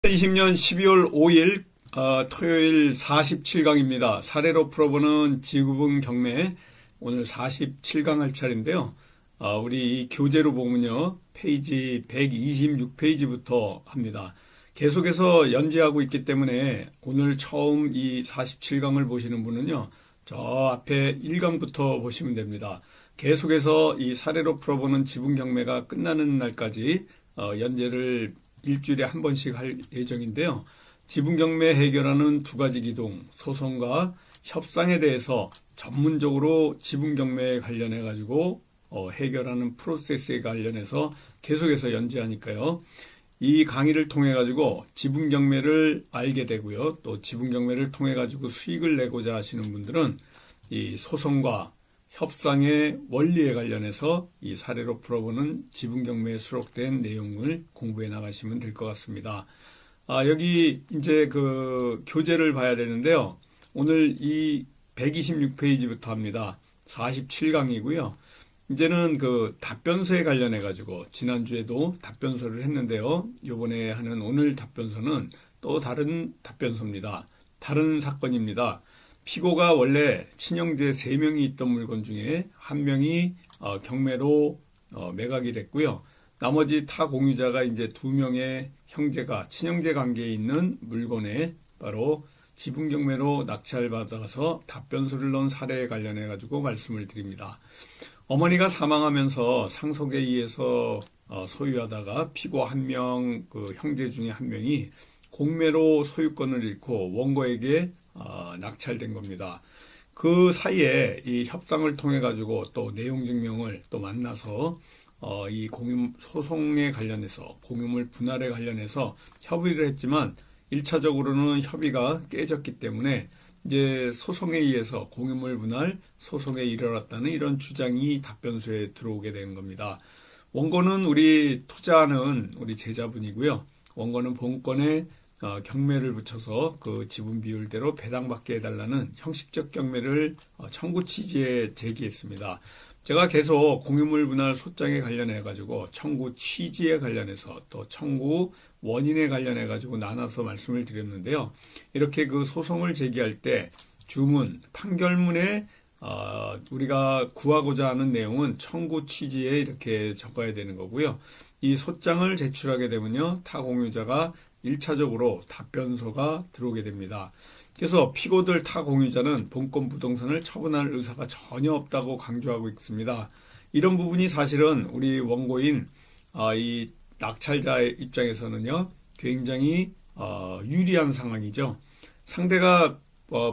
2020년 12월 5일 토요일 47강입니다. 사례로 풀어보는 지구본 경매 오늘 47강 할 차례인데요. 우리 이 교재로 보면요. 페이지 126페이지부터 합니다. 계속해서 연재하고 있기 때문에 오늘 처음 이 47강을 보시는 분은요. 저 앞에 1강부터 보시면 됩니다. 계속해서 이 사례로 풀어보는 지분 경매가 끝나는 날까지 연재를 일주일에 한 번씩 할 예정인데요. 지분경매 해결하는 두 가지 기둥, 소송과 협상에 대해서 전문적으로 지분경매에 관련해 가지고 해결하는 프로세스에 관련해서 계속해서 연재하니까요. 이 강의를 통해 가지고 지분경매를 알게 되고요. 또 지분경매를 통해 가지고 수익을 내고자 하시는 분들은 이 소송과 협상의 원리에 관련해서 이 사례로 풀어보는 지분경매에 수록된 내용을 공부해 나가시면 될 것 같습니다. 여기 이제 그 교재를 봐야 되는데요. 오늘 이 126페이지부터 합니다. 47강이고요. 이제는 그 답변서에 관련해 가지고 지난주에도 답변서를 했는데요. 요번에 하는 오늘 답변서는 또 다른 답변서입니다. 다른 사건입니다. 피고가 원래 친형제 3명이 있던 물건 중에 1명이 경매로 매각이 됐고요. 나머지 타 공유자가 이제 2명의 형제가 친형제 관계에 있는 물건에 바로 지분 경매로 낙찰받아서 답변서를 넣은 사례에 관련해 가지고 말씀을 드립니다. 어머니가 사망하면서 상속에 의해서 소유하다가 피고 1명, 그 형제 중에 1명이 공매로 소유권을 잃고 원고에게 낙찰된 겁니다. 그 사이에 이 협상을 통해 가지고 또 내용 증명을 또 만나서 이 공유 소송에 관련해서 공유물 분할에 관련해서 협의를 했지만 1차적으로는 협의가 깨졌기 때문에 이제 소송에 의해서 공유물 분할 소송에 이르렀다는 이런 주장이 답변서에 들어오게 된 겁니다. 원고는 우리 투자하는 우리 제자분이고요. 원고는 본건에 경매를 붙여서 그 지분 비율대로 배당받게 해달라는 형식적 경매를 청구 취지에 제기했습니다. 제가 계속 공유물 분할 소장에 관련해 가지고 청구 취지에 관련해서 또 청구 원인에 관련해 가지고 나눠서 말씀을 드렸는데요. 이렇게 그 소송을 제기할 때 주문, 판결문에 우리가 구하고자 하는 내용은 청구 취지에 이렇게 적어야 되는 거고요. 이 소장을 제출하게 되면요. 타 공유자가 1차적으로 답변서가 들어오게 됩니다. 그래서 피고들 타 공유자는 본건 부동산을 처분할 의사가 전혀 없다고 강조하고 있습니다. 이런 부분이 사실은 우리 원고인 이 낙찰자의 입장에서는요. 굉장히 유리한 상황이죠. 상대가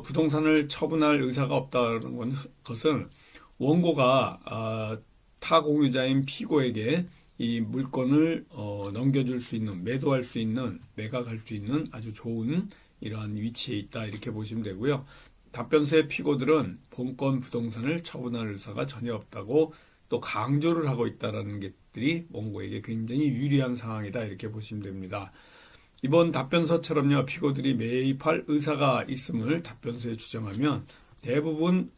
부동산을 처분할 의사가 없다는 것은 원고가 타 공유자인 피고에게 이 물건을 넘겨줄 수 있는, 매도할 수 있는, 매각할 수 있는 아주 좋은 이러한 위치에 있다 이렇게 보시면 되고요. 답변서의 피고들은 본건 부동산을 처분할 의사가 전혀 없다고 또 강조를 하고 있다는 것들이 원고에게 굉장히 유리한 상황이다 이렇게 보시면 됩니다. 이번 답변서처럼요. 피고들이 매입할 의사가 있음을 답변서에 주장하면 대부분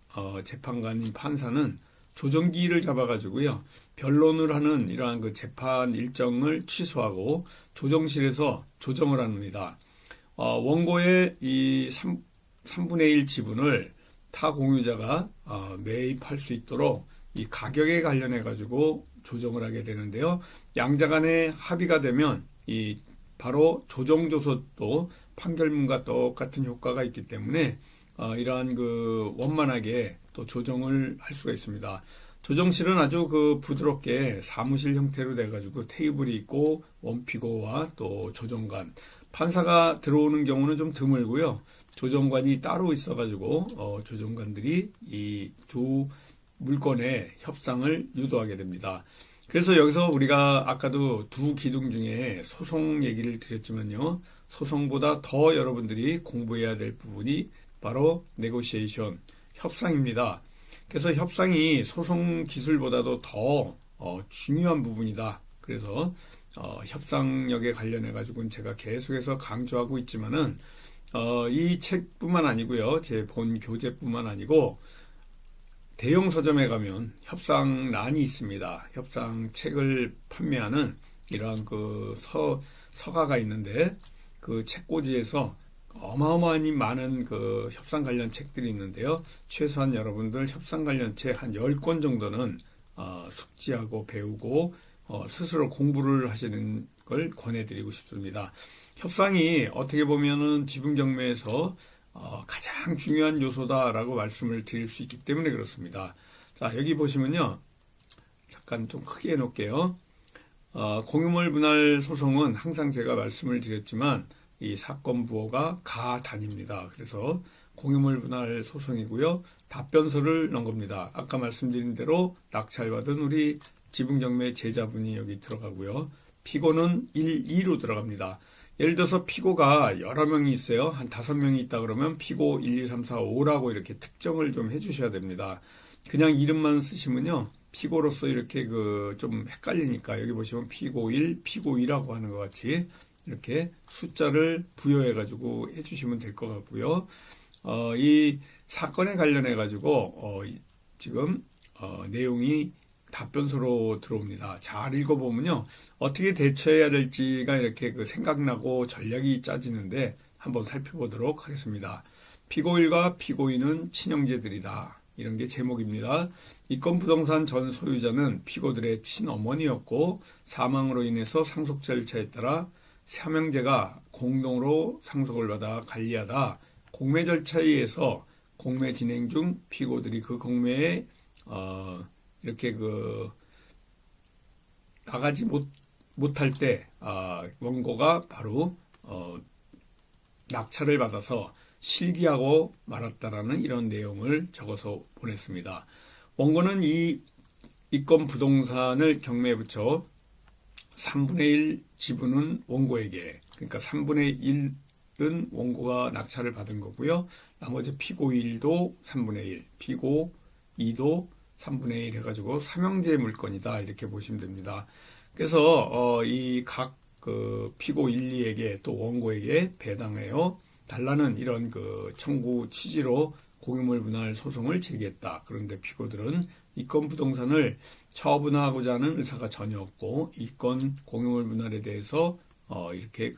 재판관인 판사는 조정기일을 잡아가지고요. 변론을 하는 이러한 그 재판 일정을 취소하고 조정실에서 조정을 합니다. 원고의 이 3분의 1 지분을 타 공유자가 매입할 수 있도록 이 가격에 관련해 가지고 조정을 하게 되는데요. 양자 간에 합의가 되면 이 바로 조정조서도 판결문과 똑같은 효과가 있기 때문에 이러한 그 원만하게 또 조정을 할 수가 있습니다. 조정실은 아주 그 부드럽게 사무실 형태로 돼가지고 테이블이 있고 원피고와 또 조정관, 판사가 들어오는 경우는 좀 드물고요. 조정관이 따로 있어가지고 조정관들이 이 두 물건의 협상을 유도하게 됩니다. 그래서 여기서 우리가 아까도 두 기둥 중에 소송 얘기를 드렸지만요. 소송보다 더 여러분들이 공부해야 될 부분이 바로 네고시에이션, 협상입니다. 그래서 협상이 소송 기술보다도 더 중요한 부분이다. 그래서 협상력에 관련해 가지고는 제가 계속해서 강조하고 있지만은 이 책뿐만 아니고요. 제 본 교재뿐만 아니고 대형 서점에 가면 협상란이 있습니다. 협상 책을 판매하는 이러한 그 서가가 있는데 그 책꽂이에서 어마어마하니 많은 그 협상 관련 책들이 있는데요. 최소한 여러분들 협상 관련 책 한 10권 정도는 숙지하고 배우고 스스로 공부를 하시는 걸 권해드리고 싶습니다. 협상이 어떻게 보면은 지분 경매에서 가장 중요한 요소다라고 말씀을 드릴 수 있기 때문에 그렇습니다. 자, 여기 보시면요. 잠깐 좀 크게 해놓을게요. 공유물 분할 소송은 항상 제가 말씀을 드렸지만 이 사건 부호가 가단입니다. 그래서 공유물 분할 소송이고요. 답변서를 넣은 겁니다. 아까 말씀드린 대로 낙찰받은 우리 지분경매 제자분이 여기 들어가고요. 피고는 1, 2로 들어갑니다. 예를 들어서 피고가 여러 명이 있어요. 한 5명이 있다 그러면 피고 1, 2, 3, 4, 5라고 이렇게 특정을 좀 해주셔야 됩니다. 그냥 이름만 쓰시면요. 피고로서 이렇게 좀 헷갈리니까 여기 보시면 피고 1, 피고 2라고 하는 것 같이 이렇게 숫자를 부여해가지고 해주시면 될 것 같고요. 이 사건에 관련해가지고 지금 내용이 답변서로 들어옵니다. 잘 읽어보면요. 어떻게 대처해야 될지가 이렇게 생각나고 전략이 짜지는데 한번 살펴보도록 하겠습니다. 피고 1과 피고 2는 친형제들이다. 이런 게 제목입니다. 이 건 부동산 전 소유자는 피고들의 친어머니였고 사망으로 인해서 상속 절차에 따라 삼형제가 공동으로 상속을 받아 관리하다 공매 절차에 의해서 공매 진행 중 피고들이 그 공매에 이렇게 나가지 못할 때 원고가 바로 낙찰을 받아서 실기하고 말았다라는 이런 내용을 적어서 보냈습니다. 원고는 이 건 부동산을 경매에 붙여 3분의 1 지분은 원고에게, 그러니까 3분의 1은 원고가 낙찰을 받은 거고요. 나머지 피고 1도 3분의 1, 피고 2도 3분의 1 해가지고 삼형제 물건이다 이렇게 보시면 됩니다. 그래서 이 각 피고 1, 2에게 또 원고에게 배당하여 달라는 이런 청구 취지로 공유물 분할 소송을 제기했다. 그런데 피고들은 이 건 부동산을 처분하고자 하는 의사가 전혀 없고 이 건 공유물 분할에 대해서 이렇게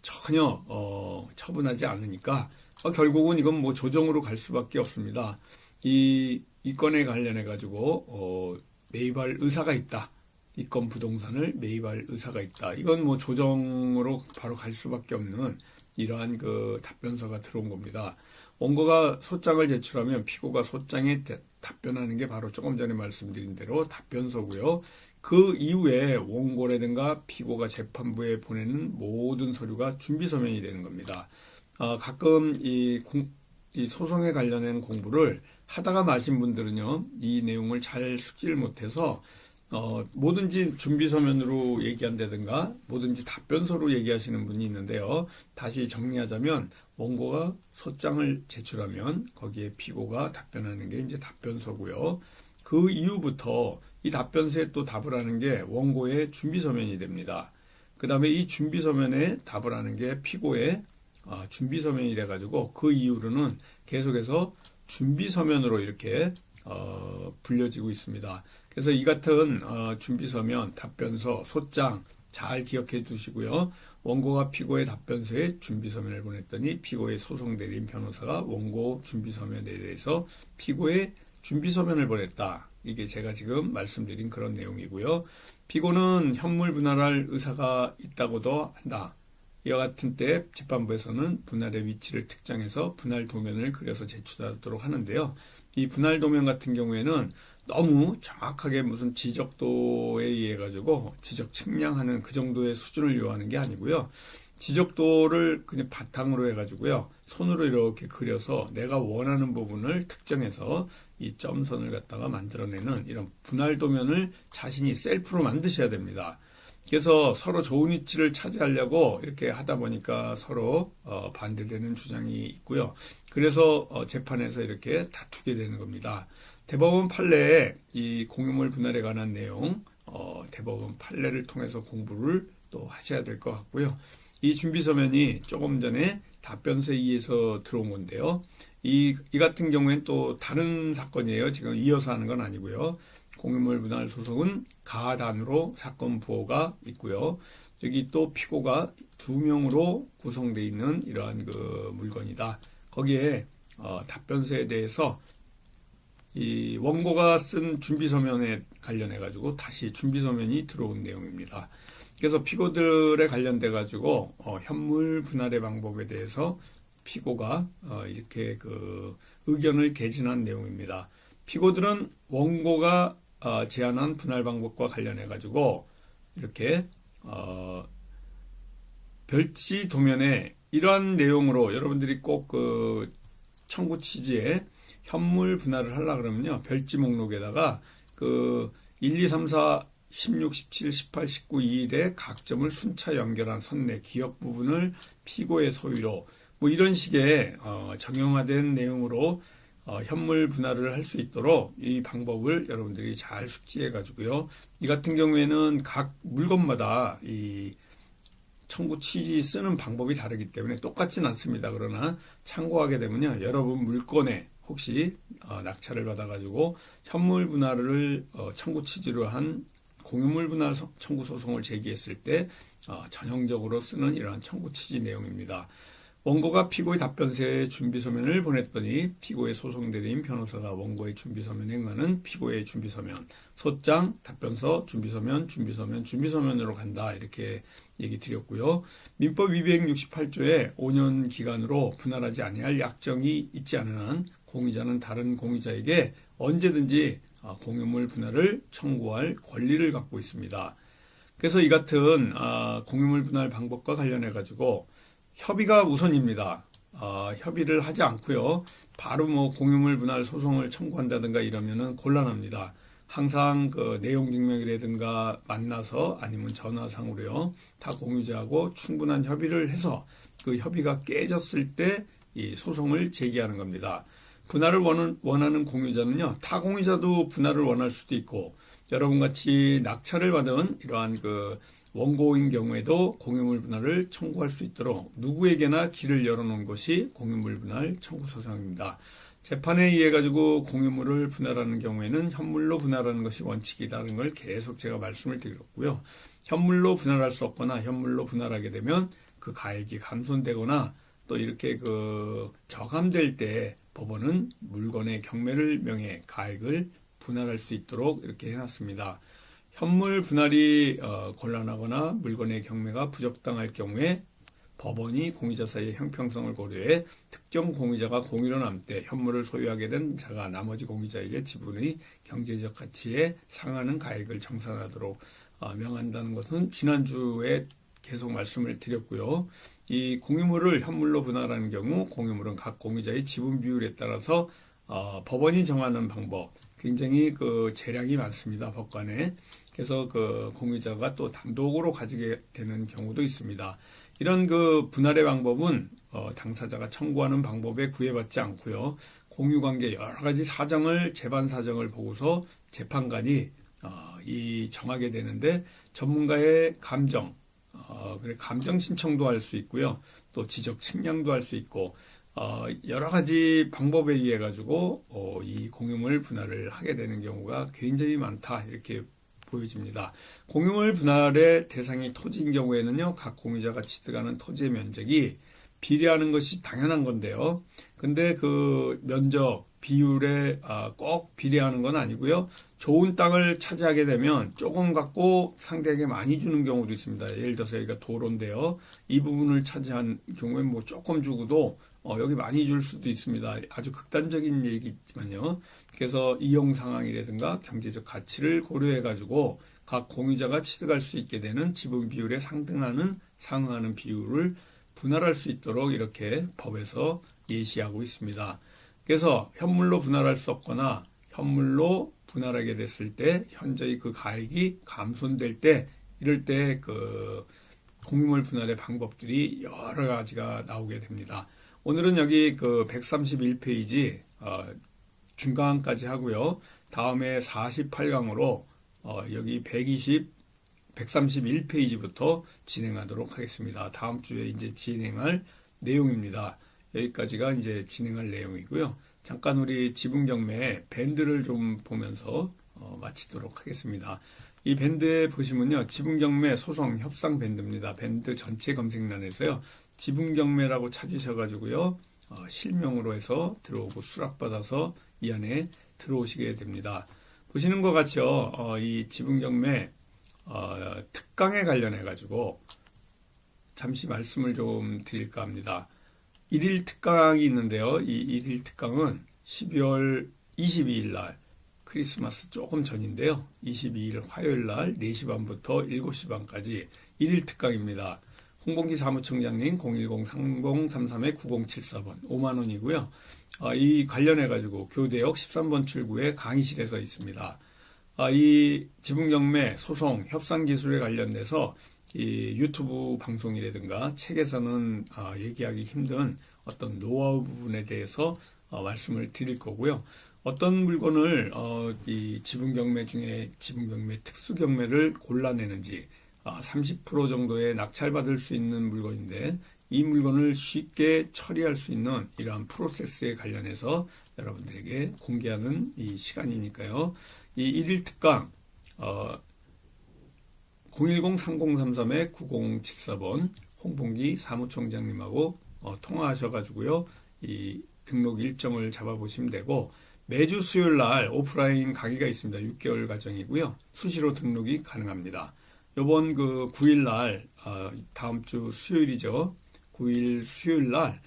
전혀 처분하지 않으니까 결국은 이건 뭐 조정으로 갈 수밖에 없습니다. 이 건에 관련해 가지고 매입할 의사가 있다. 이 건 부동산을 매입할 의사가 있다. 이건 뭐 조정으로 바로 갈 수밖에 없는 이러한 답변서가 들어온 겁니다. 원고가 소장을 제출하면 피고가 소장에 답변하는 게 바로 조금 전에 말씀드린 대로 답변서고요. 그 이후에 원고라든가 피고가 재판부에 보내는 모든 서류가 준비서면이 되는 겁니다. 가끔 이 소송에 관련된 공부를 하다가 마신 분들은요, 이 내용을 잘 숙지를 못해서 뭐든지 준비서면으로 얘기한다든가 뭐든지 답변서로 얘기하시는 분이 있는데요. 다시 정리하자면 원고가 소장을 제출하면 거기에 피고가 답변하는 게 이제 답변서고요. 그 이후부터 이 답변서에 또 답을 하는 게 원고의 준비서면이 됩니다. 그 다음에 이 준비서면에 답을 하는 게 피고의 준비서면이 돼가지고 그 이후로는 계속해서 준비서면으로 이렇게 불려지고 있습니다. 그래서 이 같은 준비서면, 답변서, 소장 잘 기억해 두시고요. 원고가 피고의 답변서에 준비서면을 보냈더니 피고의 소송대리인 변호사가 원고 준비서면에 대해서 피고의 준비서면을 보냈다. 이게 제가 지금 말씀드린 그런 내용이고요. 피고는 현물 분할할 의사가 있다고도 한다. 이와 같은 때 재판부에서는 분할의 위치를 특정해서 분할 도면을 그려서 제출하도록 하는데요. 이 분할 도면 같은 경우에는 너무 정확하게 무슨 지적도에 의해 가지고 지적 측량하는 그 정도의 수준을 요하는 게 아니고요. 지적도를 그냥 바탕으로 해가지고요. 손으로 이렇게 그려서 내가 원하는 부분을 특정해서 이 점선을 갖다가 만들어내는 이런 분할 도면을 자신이 셀프로 만드셔야 됩니다. 그래서 서로 좋은 위치를 차지하려고 이렇게 하다 보니까 서로 반대되는 주장이 있고요. 그래서 재판에서 이렇게 다투게 되는 겁니다. 대법원 판례에 이 공유물 분할에 관한 내용 대법원 판례를 통해서 공부를 또 하셔야 될 것 같고요. 이 준비서면이 조금 전에 답변서에 의해서 들어온 건데요. 이 같은 경우에는 또 다른 사건이에요. 지금 이어서 하는 건 아니고요. 공유물 분할 소송은 가단으로 사건 부호가 있고요. 여기 또 피고가 2명으로 구성되어 있는 이러한 그 물건이다. 거기에 답변서에 대해서 이 원고가 쓴 준비서면에 관련해 가지고 다시 준비서면이 들어온 내용입니다. 그래서 피고들에 관련돼 가지고 현물 분할의 방법에 대해서 피고가 이렇게 그 의견을 개진한 내용입니다. 피고들은 원고가 제안한 분할 방법과 관련해 가지고 이렇게 별지 도면에 이러한 내용으로 여러분들이 꼭 그 청구 취지에 현물 분할을 하려고 그러면요. 별지 목록에다가 그 1, 2, 3, 4, 16, 17, 18, 19, 2일의 각 점을 순차 연결한 선내 기역 부분을 피고의 소유로 뭐 이런 식의 정형화된 내용으로 현물 분할을 할 수 있도록 이 방법을 여러분들이 잘 숙지해 가지고요. 이 같은 경우에는 각 물건마다 이 청구 취지 쓰는 방법이 다르기 때문에 똑같진 않습니다. 그러나 참고하게 되면요. 여러분 물건에 혹시 낙찰을 받아가지고 현물 분할을 청구 취지로 한 공유물 분할 청구 소송을 제기했을 때 전형적으로 쓰는 이러한 청구 취지 내용입니다. 원고가 피고의 답변서에 준비서면을 보냈더니 피고의 소송대리인 변호사가 원고의 준비서면에 응하는 피고의 준비서면, 소장, 답변서, 준비서면으로 간다. 이렇게 얘기 드렸고요. 민법 268조에 5년 기간으로 분할하지 아니할 약정이 있지 않은 한 공유자는 다른 공유자에게 언제든지 공유물 분할을 청구할 권리를 갖고 있습니다. 그래서 이 같은 공유물 분할 방법과 관련해 가지고 협의가 우선입니다. 협의를 하지 않고요. 바로 뭐 공유물 분할 소송을 청구한다든가 이러면은 곤란합니다. 항상 그 내용 증명이라든가 만나서 아니면 전화상으로요. 타 공유자하고 충분한 협의를 해서 그 협의가 깨졌을 때 이 소송을 제기하는 겁니다. 분할을 원하는 공유자는요. 타 공유자도 분할을 원할 수도 있고 여러분 같이 낙찰을 받은 이러한 그 원고인 경우에도 공유물 분할을 청구할 수 있도록 누구에게나 길을 열어놓은 것이 공유물 분할 청구 소송입니다. 재판에 의해 가지고 공유물을 분할하는 경우에는 현물로 분할하는 것이 원칙이라는 걸 계속 제가 말씀을 드렸고요. 현물로 분할할 수 없거나 현물로 분할하게 되면 그 가액이 감손되거나 또 이렇게 그 저감될 때 법원은 물건의 경매를 명해 가액을 분할할 수 있도록 이렇게 해놨습니다. 현물 분할이 곤란하거나 물건의 경매가 부적당할 경우에 법원이 공유자 사이의 형평성을 고려해 특정 공유자가 공유로 남을 때 현물을 소유하게 된 자가 나머지 공유자에게 지분의 경제적 가치에 상하는 가액을 정산하도록 명한다는 것은 지난주에 계속 말씀을 드렸고요. 이 공유물을 현물로 분할하는 경우 공유물은 각 공유자의 지분 비율에 따라서 법원이 정하는 방법 굉장히 그 재량이 많습니다. 법관에. 그래서 그 공유자가 또 단독으로 가지게 되는 경우도 있습니다. 이런 그 분할의 방법은 당사자가 청구하는 방법에 구애받지 않고요. 공유관계 여러 가지 사정을 재반 사정을 보고서 재판관이 이 정하게 되는데 전문가의 감정, 그래 감정 신청도 할 수 있고요. 또 지적 측량도 할 수 있고 여러 가지 방법에 의해 가지고 이 공유물 분할을 하게 되는 경우가 굉장히 많다 이렇게 보여집니다. 공유물 분할의 대상이 토지인 경우에는요, 각 공유자가 취득하는 토지의 면적이 비례하는 것이 당연한 건데요. 근데 그 면적, 비율에 꼭 비례하는 건 아니고요. 좋은 땅을 차지하게 되면 조금 갖고 상대에게 많이 주는 경우도 있습니다. 예를 들어서 여기가 도로인데요. 이 부분을 차지한 경우에 뭐 조금 주고도 여기 많이 줄 수도 있습니다. 아주 극단적인 얘기지만요. 그래서 이용 상황이라든가 경제적 가치를 고려해 가지고 각 공유자가 취득할 수 있게 되는 지분 비율에 상응하는 비율을 분할할 수 있도록 이렇게 법에서 예시하고 있습니다. 그래서 현물로 분할할 수 없거나 현물로 분할하게 됐을 때 현저히 그 가액이 감손될 때 이럴 때 그 공유물 분할의 방법들이 여러 가지가 나오게 됩니다. 오늘은 여기 그 131페이지 중간까지 하고요. 다음에 48강으로 여기 131페이지부터 진행하도록 하겠습니다. 다음 주에 이제 진행할 내용입니다. 여기까지가 이제 진행할 내용이고요. 잠깐 우리 지분 경매 밴드를 좀 보면서 마치도록 하겠습니다. 이 밴드에 보시면요. 지분경매 소송 협상 밴드입니다. 밴드 전체 검색란에서요. 지분경매라고 찾으셔가지고요. 실명으로 해서 들어오고 수락받아서 이 안에 들어오시게 됩니다. 보시는 것 같이요. 이 지분경매 특강에 관련해가지고 잠시 말씀을 좀 드릴까 합니다. 1일 특강이 있는데요. 이 1일 특강은 12월 22일 날 크리스마스 조금 전인데요. 22일 화요일 날 4시 반부터 7시 반까지 1일 특강입니다. 홍범기 사무총장님 010-3033-9074번 5만 원이고요. 이 관련해가지고 교대역 13번 출구에 강의실에서 있습니다. 이 지분경매 소송 협상 기술에 관련돼서 이 유튜브 방송이라든가 책에서는 얘기하기 힘든 어떤 노하우 부분에 대해서 말씀을 드릴 거고요. 어떤 물건을 이 지분경매 중에 지분경매 특수경매를 골라내는지 30% 정도의 낙찰받을 수 있는 물건인데 이 물건을 쉽게 처리할 수 있는 이러한 프로세스에 관련해서 여러분들에게 공개하는 이 시간이니까요. 이 1일 특강 010-3033-9074번 홍봉기 사무총장님하고 통화하셔가지고요. 이 등록 일정을 잡아보시면 되고 매주 수요일 날 오프라인 강의가 있습니다. 6개월 과정이고요. 수시로 등록이 가능합니다. 이번 그 9일 날 다음 주 수요일이죠. 9일 수요일 날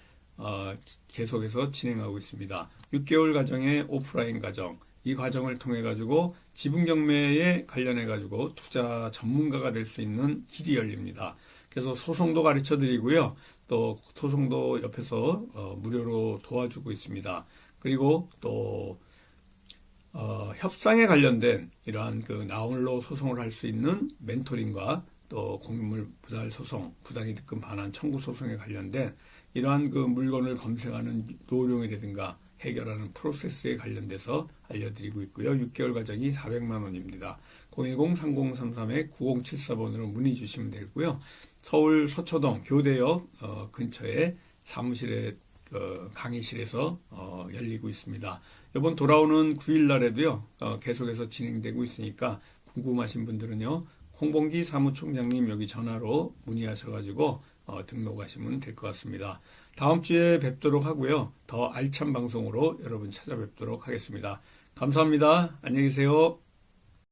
계속해서 진행하고 있습니다. 6개월 과정의 오프라인 과정, 이 과정을 통해 가지고 지분경매에 관련해 가지고 투자 전문가가 될 수 있는 길이 열립니다. 그래서 소송도 가르쳐 드리고요. 또 소송도 옆에서 무료로 도와주고 있습니다. 그리고 또 협상에 관련된 이러한 그 나홀로 소송을 할 수 있는 멘토링과 또 공유물 부달 소송, 부당이득금 반환 청구 소송에 관련된 이러한 그 물건을 검색하는 노령이라든가 해결하는 프로세스에 관련돼서 알려드리고 있고요. 6개월 과정이 400만 원입니다. 010-3033-9074번으로 문의 주시면 되고요. 서울 서초동 교대역 근처에 사무실에 강의실에서 열리고 있습니다. 이번 돌아오는 9일 날에도요. 계속해서 진행되고 있으니까 궁금하신 분들은요. 홍봉기 사무총장님 여기 전화로 문의하셔가지고 등록하시면 될 것 같습니다. 다음 주에 뵙도록 하고요. 더 알찬 방송으로 여러분 찾아뵙도록 하겠습니다. 감사합니다. 안녕히 계세요.